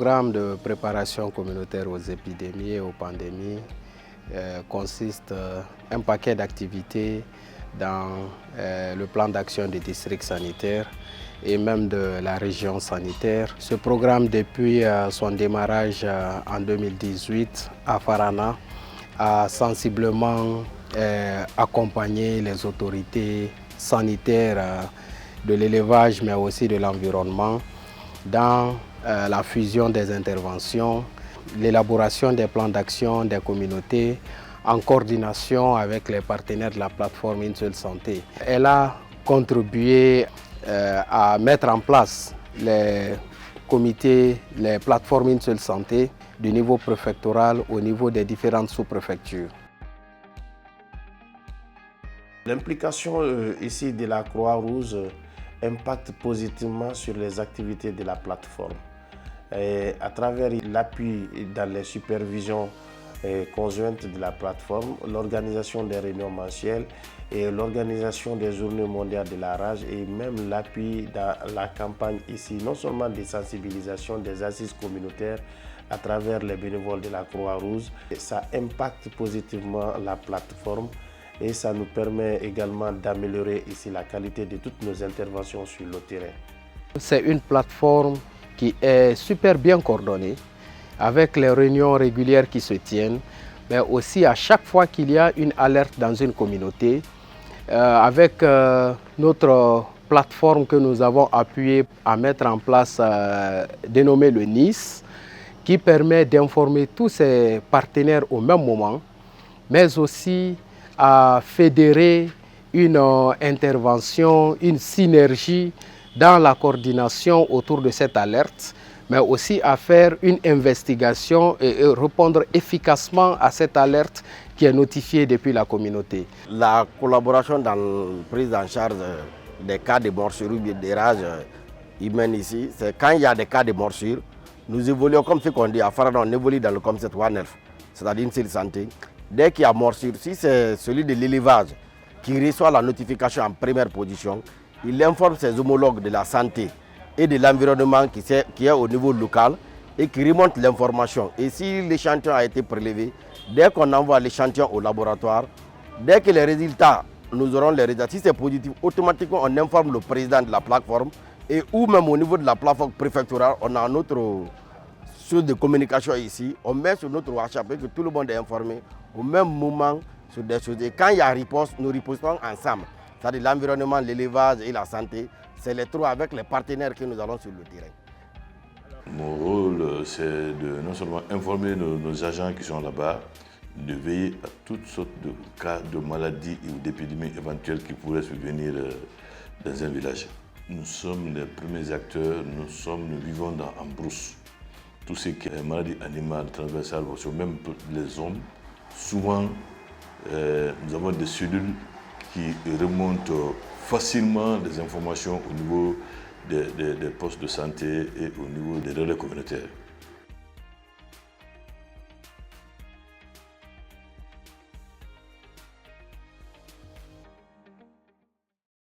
programme de préparation communautaire aux épidémies et aux pandémies consiste un paquet d'activités dans le plan d'action des districts sanitaires et même de la région sanitaire. Ce programme, depuis son démarrage en 2018 à Farana, a sensiblement accompagné les autorités sanitaires de l'élevage mais aussi de l'environnement dans la fusion des interventions, l'élaboration des plans d'action des communautés en coordination avec les partenaires de la plateforme Une Seule Santé. Elle a contribué à mettre en place les comités, les plateformes Une Seule Santé du niveau préfectoral au niveau des différentes sous-préfectures. L'implication ici de la Croix-Rouge impacte positivement sur les activités de la plateforme. Et à travers l'appui dans les supervisions conjointes de la plateforme, l'organisation des réunions mensuelles et l'organisation des journées mondiales de la rage et même l'appui dans la campagne ici, non seulement de sensibilisation des assises communautaires à travers les bénévoles de la Croix-Rouge, ça impacte positivement la plateforme et ça nous permet également d'améliorer ici la qualité de toutes nos interventions sur le terrain. C'est une plateforme qui est super bien coordonnée avec les réunions régulières qui se tiennent, mais aussi à chaque fois qu'il y a une alerte dans une communauté, avec notre plateforme que nous avons appuyée à mettre en place, dénommée le NIS, qui permet d'informer tous ses partenaires au même moment, mais aussi à fédérer une intervention, une synergie dans la coordination autour de cette alerte, mais aussi à faire une investigation et répondre efficacement à cette alerte qui est notifiée depuis la communauté. La collaboration dans la prise en charge des cas de morsure ou des rages humaines ici, c'est quand il y a des cas de morsure, nous évoluons comme ce qu'on dit à Farana, on évolue dans le concept One Health, c'est-à-dire une seule santé. Dès qu'il y a morsure, si c'est celui de l'élevage qui reçoit la notification en première position, il informe ses homologues de la santé et de l'environnement qui est au niveau local et qui remonte l'information. Et si l'échantillon a été prélevé, dès qu'on envoie l'échantillon au laboratoire, dès que les résultats, nous aurons les résultats, si c'est positif, automatiquement on informe le président de la plateforme et ou même au niveau de la plateforme préfectorale, on a notre source de communication ici, on met sur notre WhatsApp que tout le monde est informé au même moment sur des choses. Et quand il y a riposte, nous ripostons ensemble. C'est-à-dire l'environnement, l'élevage et la santé, c'est les trois avec les partenaires que nous allons sur le terrain. Mon rôle, c'est de non seulement informer nos agents qui sont là-bas, de veiller à toutes sortes de cas de maladies ou d'épidémies éventuelles qui pourraient survenir dans un village. Nous sommes les premiers acteurs, nous vivons en brousse. Tout ce qui est maladie animale transversale, même les hommes, souvent nous avons des cellules qui remontent facilement des informations au niveau des postes de santé et au niveau des relais communautaires.